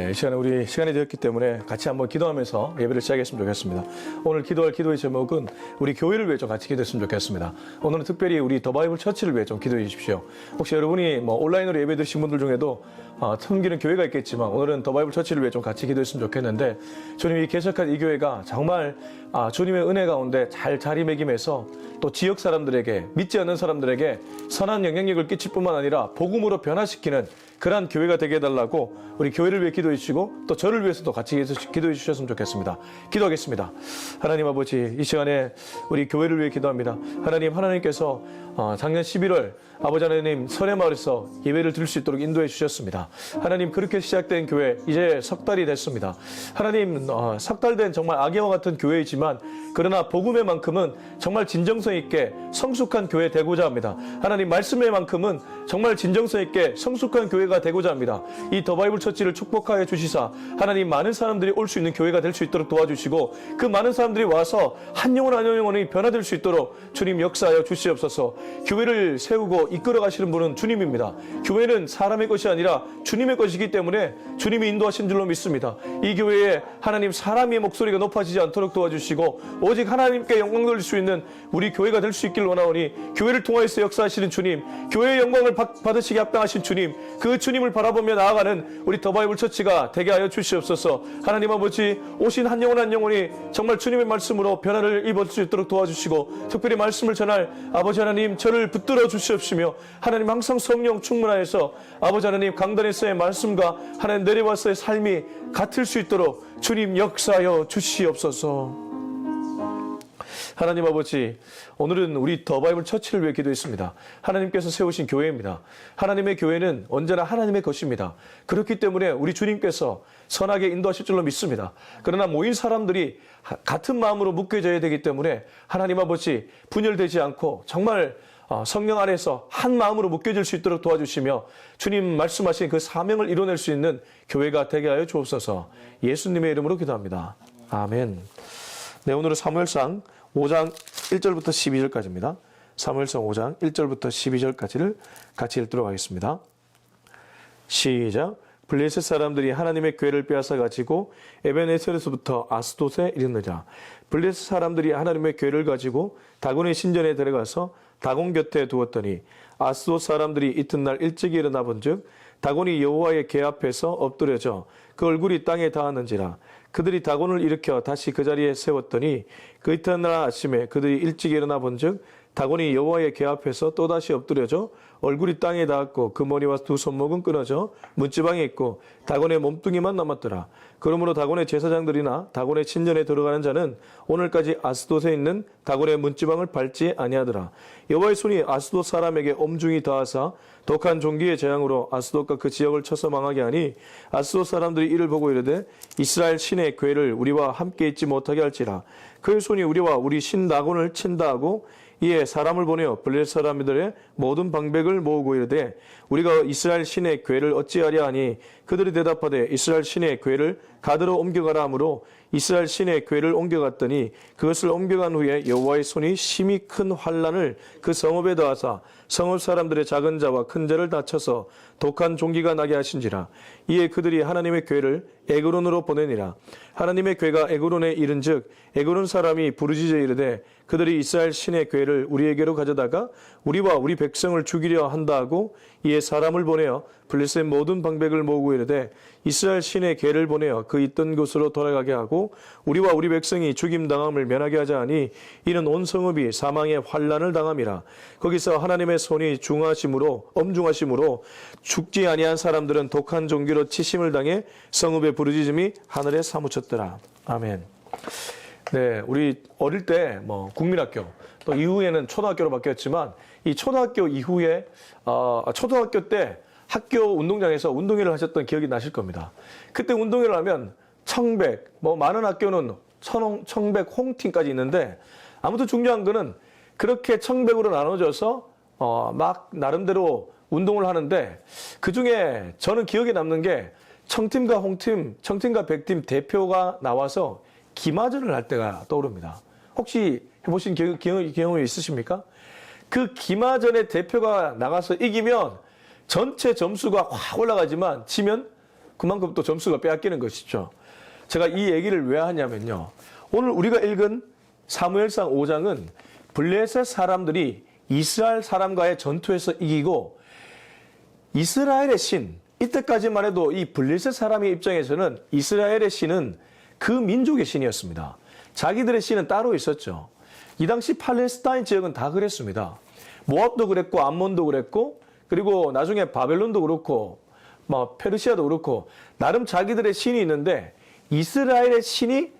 이 시간에 우리 시간이 되었기 때문에 같이 한번 기도하면서 예배를 시작했으면 좋겠습니다. 오늘 기도할 기도의 제목은 우리 교회를 위해 좀 같이 기도했으면 좋겠습니다. 오늘은 특별히 우리 더 바이블 처치를 위해 좀 기도해 주십시오. 혹시 여러분이 온라인으로 예배 드신 분들 중에도 섬기는 교회가 있겠지만 오늘은 더 바이블 처치를 위해 좀 같이 기도했으면 좋겠는데, 주님이 개척한 이 교회가 정말 주님의 은혜 가운데 잘 자리매김해서 또 지역 사람들에게, 믿지 않는 사람들에게 선한 영향력을 끼칠 뿐만 아니라 복음으로 변화시키는 그러한 교회가 되게 해달라고 우리 교회를 위해 기도해 주시고 또 저를 위해서도 같이 기도해 주셨으면 좋겠습니다. 기도하겠습니다. 하나님 아버지, 이 시간에 우리 교회를 위해 기도합니다. 하나님께서 작년 11월 아버지 하나님 설해마을에서 예배를 드릴 수 있도록 인도해 주셨습니다. 하나님, 그렇게 시작된 교회 이제 석 달이 됐습니다. 하나님, 석 달 된 정말 아기와 같은 교회이지만 그러나 복음의 만큼은 정말 진정성 있게 성숙한 교회 되고자 합니다. 하나님, 말씀의 만큼은 정말 진정성 있게 성숙한 교회가 되고자 합니다. 이 더 바이블 처치를 축복하여 주시사 하나님, 많은 사람들이 올 수 있는 교회가 될 수 있도록 도와주시고 그 많은 사람들이 와서 한 영혼 한 영혼이 변화될 수 있도록 주님 역사하여 주시옵소서. 교회를 세우고 이끌어 가시는 분은 주님입니다. 교회는 사람의 것이 아니라 주님의 것이기 때문에 주님이 인도하신 줄로 믿습니다. 이 교회에 하나님, 사람의 목소리가 높아지지 않도록 도와주시고 오직 하나님께 영광 돌릴 수 있는 우리 교회가 될 수 있길 원하오니, 교회를 통하여서 역사하시는 주님, 교회의 영광을 받으시게 합당하신 주님, 그 주님을 바라보며 나아가는 우리 더 바이블 처치가 되게 하여 주시옵소서. 하나님 아버지, 오신 한 영혼 한 영혼이 정말 주님의 말씀으로 변화를 입을 수 있도록 도와주시고, 특별히 말씀을 전할 아버지 하나님, 저를 붙들어 주시옵시며, 하나님 항상 성령 충만하여서 아버지 하나님, 강단에서의 말씀과 하나님 내려와서의 삶이 같을 수 있도록 주님 역사하여 주시옵소서. 하나님 아버지, 오늘은 우리 더 바이블 처치를 위해 기도했습니다. 하나님께서 세우신 교회입니다. 하나님의 교회는 언제나 하나님의 것입니다. 그렇기 때문에 우리 주님께서 선하게 인도하실 줄로 믿습니다. 그러나 모인 사람들이 같은 마음으로 묶여져야 되기 때문에 하나님 아버지, 분열되지 않고 정말 성령 안에서 한 마음으로 묶여질 수 있도록 도와주시며 주님 말씀하신 그 사명을 이뤄낼 수 있는 교회가 되게 하여 주옵소서. 예수님의 이름으로 기도합니다. 아멘. 네, 오늘은 사무엘상 5장 1절부터 12절까지입니다. 사무엘상 5장 1절부터 12절까지를 같이 읽도록 하겠습니다. 시작. 블레셋 사람들이 하나님의 궤를 빼앗아 가지고 에벤에셀에서부터 아스돗에 이르느니라. 블레셋 사람들이 하나님의 궤를 가지고 다곤의 신전에 들어가서 다곤 곁에 두었더니 아스돗 사람들이 이튿날 일찍 일어나 본즉 다곤이 여호와의 궤 앞에서 엎드려져 그 얼굴이 땅에 닿았는지라. 그들이 다곤을 일으켜 다시 그 자리에 세웠더니 그 이튿날 아침에 그들이 일찍 일어나 본즉 다곤이 여호와의 궤 앞에서 또다시 엎드려져 얼굴이 땅에 닿았고 그 머리와 두 손목은 끊어져 문지방에 있고 다곤의 몸뚱이만 남았더라. 그러므로 다곤의 제사장들이나 다곤의 신전에 들어가는 자는 오늘까지 아스돗에 있는 다곤의 문지방을 밟지 아니하더라. 여호와의 손이 아스돗 사람에게 엄중히 닿아사 독한 종기의 재앙으로 아스돗과 그 지역을 쳐서 망하게 하니 아스돗 사람들이 이를 보고 이르되 이스라엘 신의 궤를 우리와 함께 있지 못하게 할지라. 그의 손이 우리와 우리 신 다곤을 친다 하고 이에 사람을 보내어 블레셋 사람들의 모든 방백을 모으고 이르되 우리가 이스라엘 신의 궤를 어찌하랴 하니 그들이 대답하되 이스라엘 신의 궤를 가드로 옮겨가라 하므로 이스라엘 신의 궤를 옮겨갔더니 그것을 옮겨간 후에 여호와의 손이 심히 큰 환난을 그 성읍에 더하사 성읍 사람들의 작은 자와 큰 자를 다쳐서 독한 종기가 나게 하신지라. 이에 그들이 하나님의 궤를 에그론으로 보내니라. 하나님의 궤가 에그론에 이른즉 에그론 사람이 부르짖어 이르되 그들이 이스라엘 신의 궤를 우리에게로 가져다가 우리와 우리 백성을 죽이려 한다 하고 이에 사람을 보내어 블레셋 모든 방백을 모으고 이르되 이스라엘 신의 궤를 보내어 그 있던 곳으로 돌아가게 하고 우리와 우리 백성이 죽임당함을 면하게 하자 하니 이는 온 성읍이 사망의 환난을 당함이라. 거기서 하나님의 손이 엄중하심으로 죽지 아니한 사람들은 독한 종기로 치심을 당해 성읍의 부르짖음이 하늘에 사무쳤더라. 아멘. 네, 우리 어릴 때 국민학교 또 이후에는 초등학교로 바뀌었지만 이 초등학교 이후에 초등학교 때 학교 운동장에서 운동회를 하셨던 기억이 나실 겁니다. 그때 운동회를 하면 청백, 많은 학교는 청백 홍팀까지 있는데 아무튼 중요한 거는 그렇게 청백으로 나눠져서 막 나름대로 운동을 하는데 그중에 저는 기억에 남는 게 청팀과 홍팀, 청팀과 백팀 대표가 나와서 기마전을 할 때가 떠오릅니다. 혹시 해보신 경험이 있으십니까? 그 기마전의 대표가 나가서 이기면 전체 점수가 확 올라가지만 지면 그만큼 또 점수가 빼앗기는 것이죠. 제가 이 얘기를 왜 하냐면요. 오늘 우리가 읽은 사무엘상 5장은 블레셋 사람들이 이스라엘 사람과의 전투에서 이기고 이스라엘의 신, 이때까지만 해도 이 블레셋 사람의 입장에서는 이스라엘의 신은 그 민족의 신이었습니다. 자기들의 신은 따로 있었죠. 이 당시 팔레스타인 지역은 다 그랬습니다. 모압도 그랬고 암몬도 그랬고 그리고 나중에 바벨론도 그렇고 페르시아도 그렇고 나름 자기들의 신이 있는데 이스라엘의 신이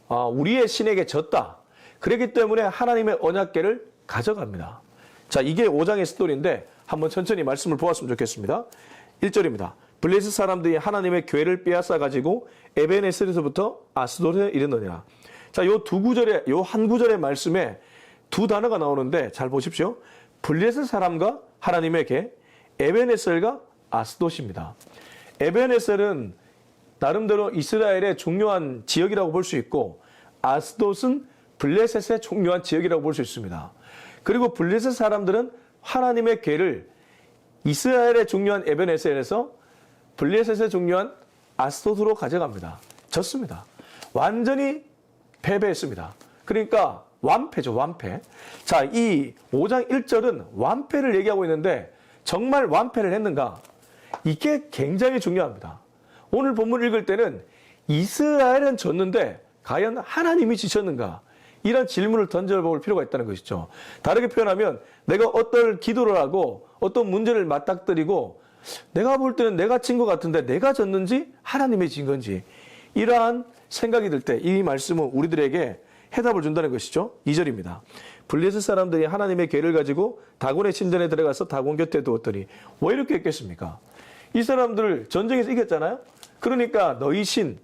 우리의 신에게 졌다. 그렇기 때문에 하나님의 언약궤를 가져갑니다. 자, 이게 5장의 스토리인데 한번 천천히 말씀을 보았으면 좋겠습니다. 1절입니다. 블레셋 사람들이 하나님의 궤를 빼앗아 가지고 에벤에셀에서부터 아스돗에 이르느니라. 자, 요 한 구절의 말씀에 두 단어가 나오는데 잘 보십시오. 블레셋 사람과 하나님의 궤, 에벤에셀과 아스돗입니다. 에벤에셀은 나름대로 이스라엘의 중요한 지역이라고 볼 수 있고 아스돗은 블레셋의 중요한 지역이라고 볼 수 있습니다. 그리고 블레셋 사람들은 하나님의 궤를 이스라엘의 중요한 에벤에셀에서 블레셋의 중요한 아스돗으로 가져갑니다. 졌습니다. 완전히 패배했습니다. 그러니까 완패죠, 완패. 자, 이 5장 1절은 완패를 얘기하고 있는데 정말 완패를 했는가? 이게 굉장히 중요합니다. 오늘 본문 읽을 때는 이스라엘은 졌는데 과연 하나님이 지셨는가? 이런 질문을 던져볼 필요가 있다는 것이죠. 다르게 표현하면 내가 어떤 기도를 하고 어떤 문제를 맞닥뜨리고 내가 볼 때는 내가 진 것 같은데 내가 졌는지 하나님이 진 건지 이러한 생각이 들 때 이 말씀은 우리들에게 해답을 준다는 것이죠. 2절입니다. 블레셋 사람들이 하나님의 궤를 가지고 다곤의 신전에 들어가서 다곤 곁에 두었더니 왜 이렇게 했겠습니까? 이 사람들 전쟁에서 이겼잖아요. 그러니까 너희 신,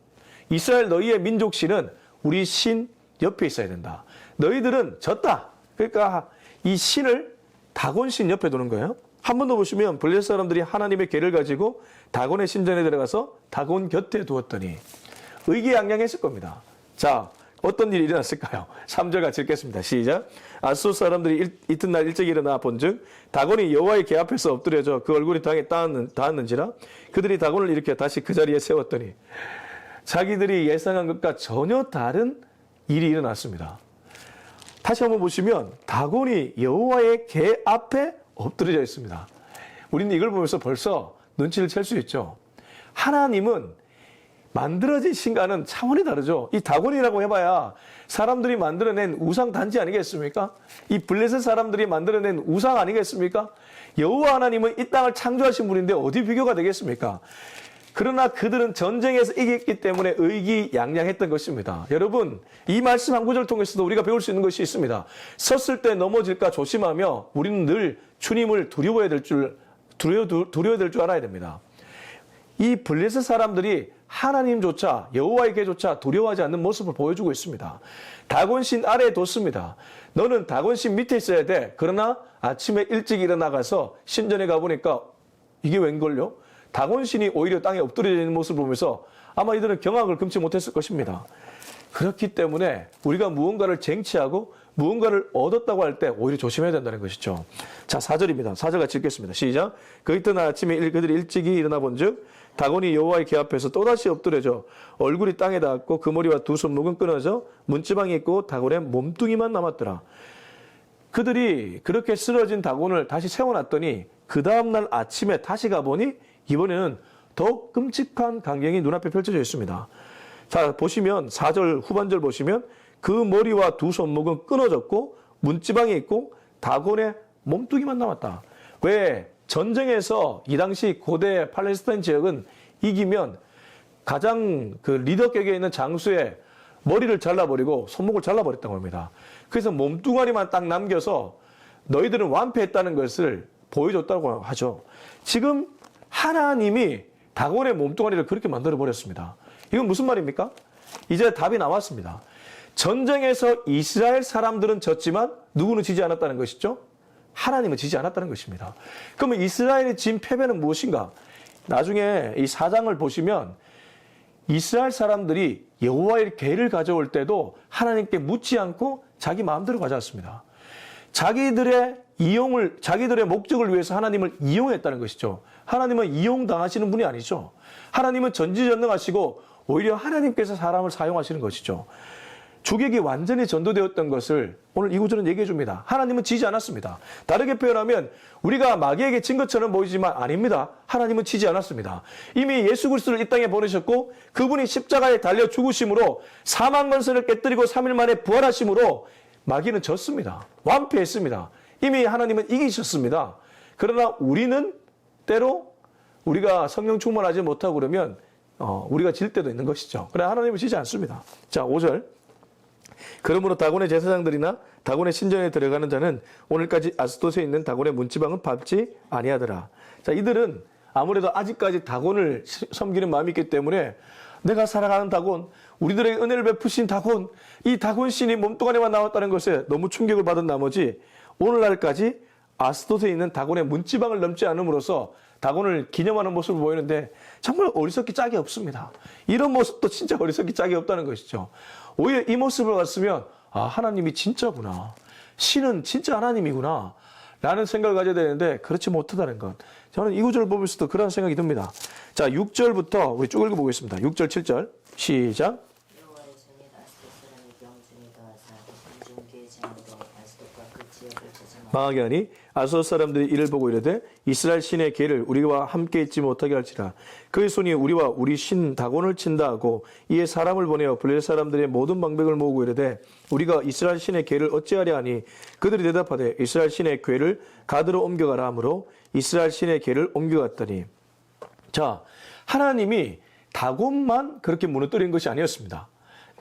이스라엘 너희의 민족 신은 우리 신 옆에 있어야 된다. 너희들은 졌다. 그러니까 이 신을 다곤 신 옆에 두는 거예요. 한 번 더 보시면 블레셋 사람들이 하나님의 궤를 가지고 다곤의 신전에 들어가서 다곤 곁에 두었더니 의기양양했을 겁니다. 자, 어떤 일이 일어났을까요? 3절 같이 읽겠습니다. 시작. 아스돗 사람들이 이튿날 일찍 일어나 본즉 다곤이 여호와의 궤 앞에서 엎드려져 그 얼굴이 땅에 닿았는지라 그들이 다곤을 일으켜 다시 그 자리에 세웠더니 자기들이 예상한 것과 전혀 다른 일이 일어났습니다. 다시 한번 보시면 다곤이 여호와의 궤 앞에 엎드려져 있습니다. 우리는 이걸 보면서 벌써 눈치를 챌 수 있죠. 하나님은 만들어진 신과는 차원이 다르죠. 이 다곤이라고 해봐야 사람들이 만들어낸 우상 단지 아니겠습니까? 이 블레셋 사람들이 만들어낸 우상 아니겠습니까? 여호와 하나님은 이 땅을 창조하신 분인데 어디 비교가 되겠습니까? 그러나 그들은 전쟁에서 이겼기 때문에 의기양양했던 것입니다. 여러분, 이 말씀 한 구절 통해서도 우리가 배울 수 있는 것이 있습니다. 섰을 때 넘어질까 조심하며 우리는 늘 주님을 두려워해야 될 줄 알아야 됩니다. 이 블레셋 사람들이 하나님조차 여호와의 궤조차 두려워하지 않는 모습을 보여주고 있습니다. 다곤신 아래에 뒀습니다. 너는 다곤신 밑에 있어야 돼. 그러나 아침에 일찍 일어나가서 신전에 가보니까 이게 웬걸요? 다곤신이 오히려 땅에 엎드려 있는 모습을 보면서 아마 이들은 경악을 금치 못했을 것입니다. 그렇기 때문에 우리가 무언가를 쟁취하고 무언가를 얻었다고 할 때 오히려 조심해야 된다는 것이죠. 자, 4절입니다. 4절 같이 읽겠습니다. 시작. 그 이튿날 아침에 그들이 일찍이 일어나 본즉 다곤이 여호와의 궤 앞에서 또다시 엎드려져 얼굴이 땅에 닿았고 그 머리와 두 손목은 끊어져 문지방이 있고 다곤의 몸뚱이만 남았더라. 그들이 그렇게 쓰러진 다곤을 다시 세워놨더니 그 다음날 아침에 다시 가보니 이번에는 더욱 끔찍한 광경이 눈앞에 펼쳐져 있습니다. 자, 보시면 4절 후반절 보시면 그 머리와 두 손목은 끊어졌고 문지방이 있고 다곤의 몸뚱이만 남았다. 왜? 전쟁에서 이 당시 고대 팔레스타인 지역은 이기면 가장 그 리더격에 있는 장수의 머리를 잘라버리고 손목을 잘라버렸다고 합니다. 그래서 몸뚱아리만 딱 남겨서 너희들은 완패했다는 것을 보여줬다고 하죠. 지금 하나님이 다곤의 몸뚱아리를 그렇게 만들어버렸습니다. 이건 무슨 말입니까? 이제 답이 나왔습니다. 전쟁에서 이스라엘 사람들은 졌지만 누구는 지지 않았다는 것이죠? 하나님은 지지 않았다는 것입니다. 그러면 이스라엘의 진 패배는 무엇인가? 나중에 이 4장을 보시면 이스라엘 사람들이 여호와의 궤를 가져올 때도 하나님께 묻지 않고 자기 마음대로 가져왔습니다. 자기들의 목적을 위해서 하나님을 이용했다는 것이죠. 하나님은 이용당하시는 분이 아니죠. 하나님은 전지전능하시고 오히려 하나님께서 사람을 사용하시는 것이죠. 주객이 완전히 전도되었던 것을 오늘 이 구절은 얘기해 줍니다. 하나님은 지지 않았습니다. 다르게 표현하면 우리가 마귀에게 진 것처럼 보이지만 아닙니다. 하나님은 지지 않았습니다. 이미 예수 그리스도를 이 땅에 보내셨고 그분이 십자가에 달려 죽으심으로 사망 권세를 깨뜨리고 3일 만에 부활하심으로 마귀는 졌습니다. 완패했습니다. 이미 하나님은 이기셨습니다. 그러나 우리는 때로 우리가 성령 충만하지 못하고 그러면 우리가 질 때도 있는 것이죠. 그러나 하나님은 지지 않습니다. 자, 5절. 그러므로 다곤의 제사장들이나 다곤의 신전에 들어가는 자는 오늘까지 아스돗에 있는 다곤의 문지방은 밟지 아니하더라. 자, 이들은 아무래도 아직까지 다곤을 섬기는 마음이 있기 때문에 내가 살아가는 다곤, 우리들에게 은혜를 베푸신 다곤, 이 다곤 신이 몸뚱 안에만 나왔다는 것에 너무 충격을 받은 나머지 오늘날까지 아스돗에 있는 다곤의 문지방을 넘지 않음으로써 다곤을 기념하는 모습을 보이는데 정말 어리석기 짝이 없습니다. 이런 모습도 진짜 어리석기 짝이 없다는 것이죠. 오히려 이 모습을 봤으면 하나님이 진짜구나. 신은 진짜 하나님이구나. 라는 생각을 가져야 되는데 그렇지 못하다는 것. 저는 이 구절을 보면서도 그런 생각이 듭니다. 자, 6절부터 우리 쭉 읽어보겠습니다. 6절, 7절 시작. 망하게 하니 아스돗 사람들이 이를 보고 이르되 이스라엘 신의 궤를 우리와 함께 있지 못하게 할지라. 그의 손이 우리와 우리 신 다곤을 친다 하고 이에 사람을 보내어 블레셋 사람들의 모든 방백을 모으고 이르되 우리가 이스라엘 신의 궤를 어찌하려 하니 그들이 대답하되 이스라엘 신의 궤를 가드로 옮겨가라 하므로 이스라엘 신의 궤를 옮겨갔더니. 자, 하나님이 다곤만 그렇게 무너뜨린 것이 아니었습니다.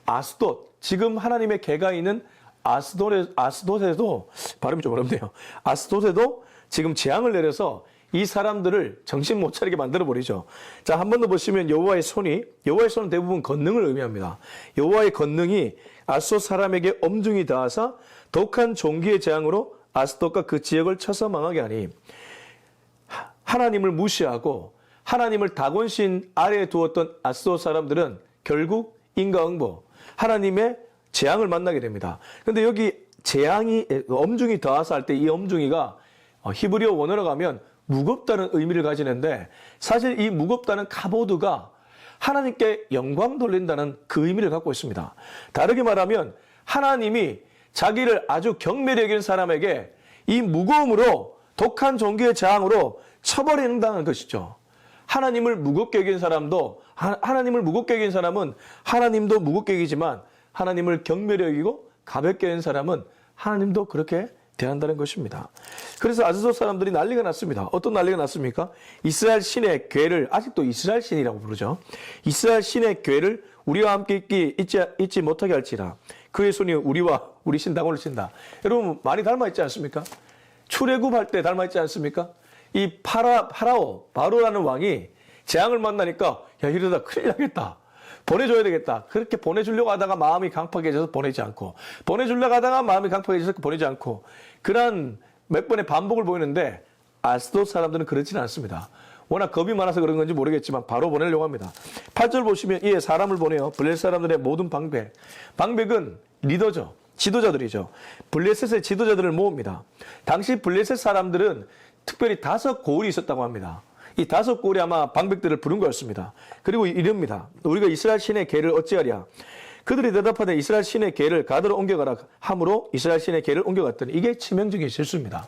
아스돗, 지금 하나님의 궤가 있는 아스돗에도 발음이 좀 어렵네요. 아스돗에도 지금 재앙을 내려서 이 사람들을 정신 못 차리게 만들어 버리죠. 자, 한 번 더 보시면 여호와의 손은 대부분 권능을 의미합니다. 여호와의 권능이 아스돗 사람에게 엄중히 닿아서 독한 종기의 재앙으로 아스돗과 그 지역을 쳐서 망하게 하니 하나님을 무시하고 하나님을 다곤신 아래에 두었던 아스돗 사람들은 결국 인과응보, 하나님의 재앙을 만나게 됩니다. 그런데 여기 재앙이 엄중히 더하서 할 때 이 엄중이가 히브리어 원어로 가면 무겁다는 의미를 가지는데 사실 이 무겁다는 카보드가 하나님께 영광 돌린다는 그 의미를 갖고 있습니다. 다르게 말하면 하나님이 자기를 아주 경멸히 여기는 사람에게 이 무거움으로 독한 종기의 재앙으로 쳐버린다는 것이죠. 하나님을 무겁게 여기는 사람도 하나님을 무겁게 여기는 사람은 하나님도 무겁게 여기지만 하나님을 경멸히 여기고 가볍게 여기는 사람은 하나님도 그렇게 대한다는 것입니다. 그래서 아스돗 사람들이 난리가 났습니다. 어떤 난리가 났습니까? 이스라엘 신의 궤를, 아직도 이스라엘 신이라고 부르죠. 이스라엘 신의 궤를 우리와 함께 있지 못하게 할지라. 그의 손이 우리와 우리 신 다곤을 친다. 여러분 많이 닮아있지 않습니까? 출애굽할 때 닮아있지 않습니까? 이 바로라는 왕이 재앙을 만나니까 야, 이러다 큰일 나겠다. 보내줘야 되겠다. 그렇게 보내주려고 하다가 마음이 강팍해져서 보내지 않고, 보내주려고 하다가 마음이 강팍해져서 보내지 않고, 그런 몇 번의 반복을 보이는데 아스돗 사람들은 그렇지는 않습니다. 워낙 겁이 많아서 그런 건지 모르겠지만 바로 보내려고 합니다. 8절 보시면 이에 사람을 보내어 블레셋 사람들의 모든 방백은 리더죠. 지도자들이죠. 블레셋의 지도자들을 모읍니다. 당시 블레셋 사람들은 특별히 5고을이 있었다고 합니다. 이 5고을이 아마 방백들을 부른 거였습니다. 그리고 이릅니다. 우리가 이스라엘 신의 궤를 어찌하랴. 그들이 대답하되 이스라엘 신의 궤를 가드로 옮겨가라 함으로 이스라엘 신의 궤를 옮겨갔더니 이게 치명적인 실수입니다.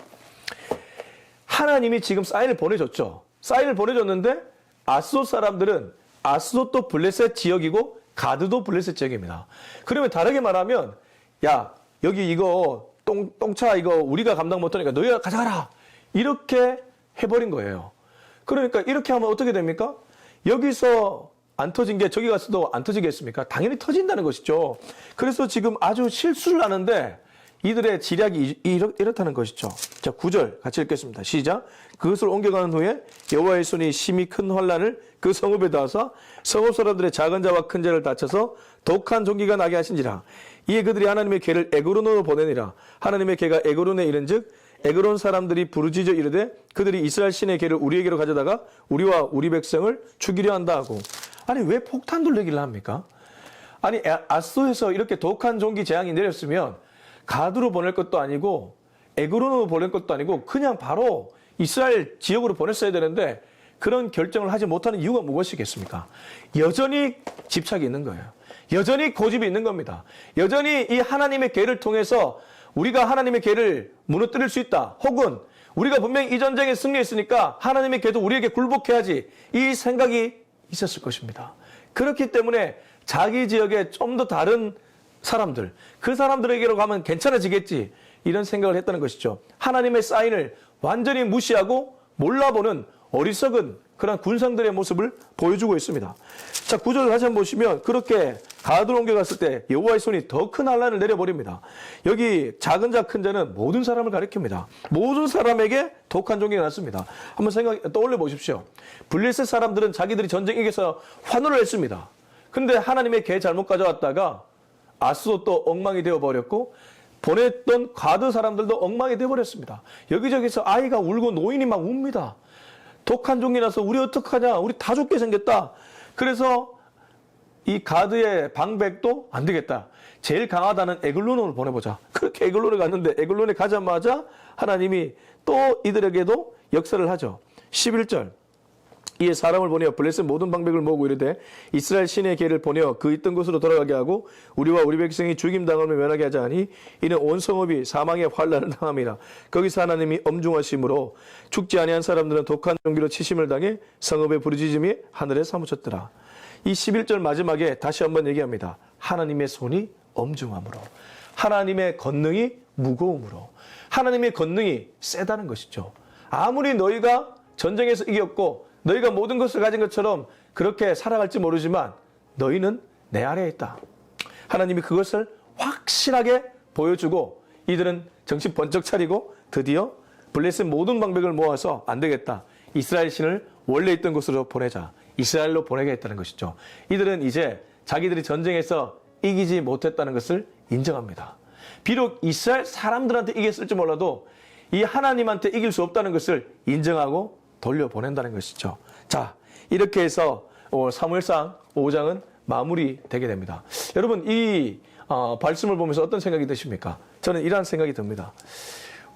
하나님이 지금 사인을 보내줬죠. 사인을 보내줬는데 아스돗 사람들은 아스돗도 블레셋 지역이고 가드도 블레셋 지역입니다. 그러면 다르게 말하면 야 여기 이거 똥차 이거 우리가 감당 못하니까 너희가 가져가라. 이렇게 해버린 거예요. 그러니까 이렇게 하면 어떻게 됩니까? 여기서 안 터진 게 저기 가서도 안 터지겠습니까? 당연히 터진다는 것이죠. 그래서 지금 아주 실수를 하는데 이들의 지략이 이렇다는 것이죠. 자, 9절 같이 읽겠습니다. 시작. 그것을 옮겨가는 후에 여호와의 손이 심히 큰 환란을 그 성읍에 닿아서 성읍 사람들의 작은 자와 큰 자를 다쳐서 독한 종기가 나게 하신지라. 이에 그들이 하나님의 궤를 에그론으로 보내니라. 하나님의 궤가 에그론에 이른즉 에그론 사람들이 부르짖어 이르되 그들이 이스라엘 신의 계를 우리에게로 가져다가 우리와 우리 백성을 죽이려 한다 하고. 아니 왜 폭탄 돌리기를 합니까? 아니 아소에서 이렇게 독한 종기 재앙이 내렸으면 가드로 보낼 것도 아니고 에그론으로 보낼 것도 아니고 그냥 바로 이스라엘 지역으로 보냈어야 되는데 그런 결정을 하지 못하는 이유가 무엇이겠습니까? 여전히 집착이 있는 거예요. 여전히 고집이 있는 겁니다. 여전히 이 하나님의 계를 통해서 우리가 하나님의 계를 무너뜨릴 수 있다. 혹은 우리가 분명히 이 전쟁에 승리했으니까 하나님의 계도 우리에게 굴복해야지. 이 생각이 있었을 것입니다. 그렇기 때문에 자기 지역에 좀 더 다른 사람들, 그 사람들에게로 가면 괜찮아지겠지. 이런 생각을 했다는 것이죠. 하나님의 사인을 완전히 무시하고 몰라보는 어리석은 그런 군상들의 모습을 보여주고 있습니다. 자, 9절을 다시 한번 보시면 그렇게 가드로 옮겨갔을 때 여호와의 손이 더 큰 환란을 내려버립니다. 여기 작은 자 큰 자는 모든 사람을 가리킵니다. 모든 사람에게 독한 종기가 났습니다. 한번 떠올려 보십시오. 블레셋 사람들은 자기들이 전쟁 이겨서 환호를 했습니다. 근데 하나님의 계 잘못 가져왔다가 아스도 또 엉망이 되어버렸고 보냈던 가드 사람들도 엉망이 되어버렸습니다. 여기저기서 아이가 울고 노인이 막 웁니다. 독한 종이 나서 우리 어떡하냐, 우리 다 죽게 생겼다. 그래서 이 가드의 방백도 안 되겠다. 제일 강하다는 에글론으로 보내보자. 그렇게 에글론에 갔는데 에글론에 가자마자 하나님이 또 이들에게도 역사를 하죠. 11절. 이에 사람을 보내어 블레셋 모든 방백을 모으고 이르되 이스라엘 신의 계를 보내어 그 있던 곳으로 돌아가게 하고 우리와 우리 백성이 죽임당하며 면하게 하자 하니 이는 온 성읍이 사망의 환란을 당함이라. 거기서 하나님이 엄중하심으로 죽지 아니한 사람들은 독한 종기로 치심을 당해 성읍의 부르짖음이 하늘에 사무쳤더라. 이 11절 마지막에 다시 한번 얘기합니다. 하나님의 손이 엄중함으로, 하나님의 권능이 무거움으로, 하나님의 권능이 세다는 것이죠. 아무리 너희가 전쟁에서 이겼고 너희가 모든 것을 가진 것처럼 그렇게 살아갈지 모르지만 너희는 내 아래에 있다. 하나님이 그것을 확실하게 보여주고 이들은 정신 번쩍 차리고 드디어 블레셋 모든 방백을 모아서 안 되겠다. 이스라엘 신을 원래 있던 곳으로 보내자. 이스라엘로 보내겠다는 것이죠. 이들은 이제 자기들이 전쟁에서 이기지 못했다는 것을 인정합니다. 비록 이스라엘 사람들한테 이겼을지 몰라도 이 하나님한테 이길 수 없다는 것을 인정하고 돌려보낸다는 것이죠. 자, 이렇게 해서 사무엘상 5장은 마무리되게 됩니다. 여러분, 이 말씀을 보면서 어떤 생각이 드십니까? 저는 이러한 생각이 듭니다.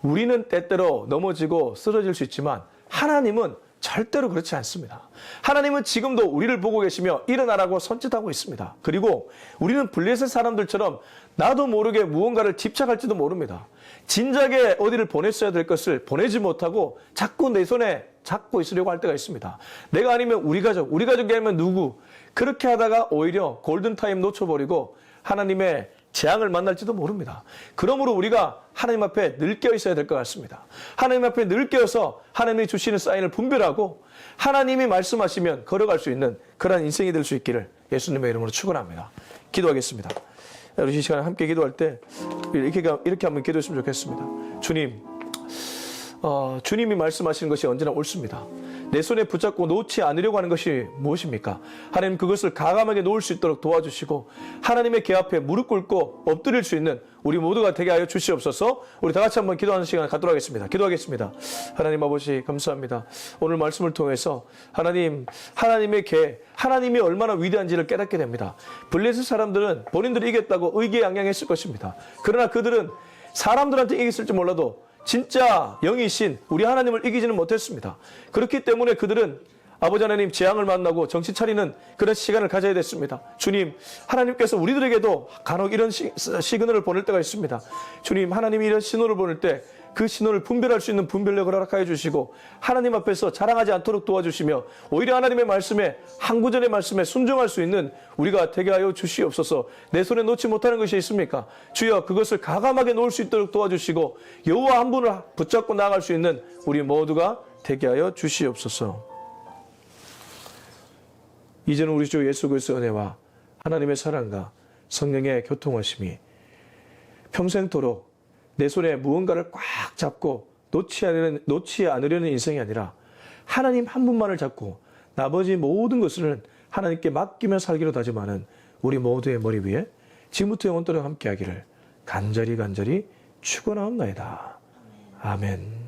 우리는 때때로 넘어지고 쓰러질 수 있지만 하나님은 절대로 그렇지 않습니다. 하나님은 지금도 우리를 보고 계시며 일어나라고 손짓하고 있습니다. 그리고 우리는 블레셋 사람들처럼 나도 모르게 무언가를 집착할지도 모릅니다. 진작에 어디를 보냈어야 될 것을 보내지 못하고 자꾸 내 손에 잡고 있으려고 할 때가 있습니다. 내가 아니면 우리 가족이 아니면 누구, 그렇게 하다가 오히려 골든타임 놓쳐버리고 하나님의 재앙을 만날지도 모릅니다. 그러므로 우리가 하나님 앞에 늘 깨어 있어야 될 것 같습니다. 하나님 앞에 늘 깨어서 하나님이 주시는 사인을 분별하고 하나님이 말씀하시면 걸어갈 수 있는 그런 인생이 될 수 있기를 예수님의 이름으로 축원합니다. 기도하겠습니다. 우리 이 시간에 함께 기도할 때 이렇게 한번 기도했으면 좋겠습니다. 주님, 주님이 말씀하시는 것이 언제나 옳습니다. 내 손에 붙잡고 놓지 않으려고 하는 것이 무엇입니까? 하나님 그것을 가감하게 놓을 수 있도록 도와주시고 하나님의 계 앞에 무릎 꿇고 엎드릴 수 있는 우리 모두가 되게 하여 주시옵소서. 우리 다 같이 한번 기도하는 시간 갖도록 하겠습니다. 기도하겠습니다. 하나님 아버지 감사합니다. 오늘 말씀을 통해서 하나님의 계, 하나님이 얼마나 위대한지를 깨닫게 됩니다. 블레셋 사람들은 본인들이 이겼다고 의기양양했을 것입니다. 그러나 그들은 사람들한테 이겼을지 몰라도 진짜 영이신 우리 하나님을 이기지는 못했습니다. 그렇기 때문에 그들은 아버지 하나님 재앙을 만나고 정신 차리는 그런 시간을 가져야 됐습니다. 주님, 하나님께서 우리들에게도 간혹 이런 시그널을 보낼 때가 있습니다. 주님, 하나님이 이런 신호를 보낼 때 그 신호를 분별할 수 있는 분별력을 허락하여 주시고 하나님 앞에서 자랑하지 않도록 도와주시며 오히려 하나님의 말씀에 한 구절의 말씀에 순종할 수 있는 우리가 되게 하여 주시옵소서. 내 손에 놓지 못하는 것이 있습니까? 주여, 그것을 가감하게 놓을 수 있도록 도와주시고 여호와 한 분을 붙잡고 나아갈 수 있는 우리 모두가 되게 하여 주시옵소서. 이제는 우리 주 예수 그리스도의 은혜와 하나님의 사랑과 성령의 교통하심이 평생토록 내 손에 무언가를 꽉 잡고 놓지 않으려는 인생이 아니라 하나님 한 분만을 잡고 나머지 모든 것을 하나님께 맡기며 살기로 다짐하는 우리 모두의 머리 위에 지금부터 영원토록 함께하기를 간절히 축원하옵나이다. 아멘.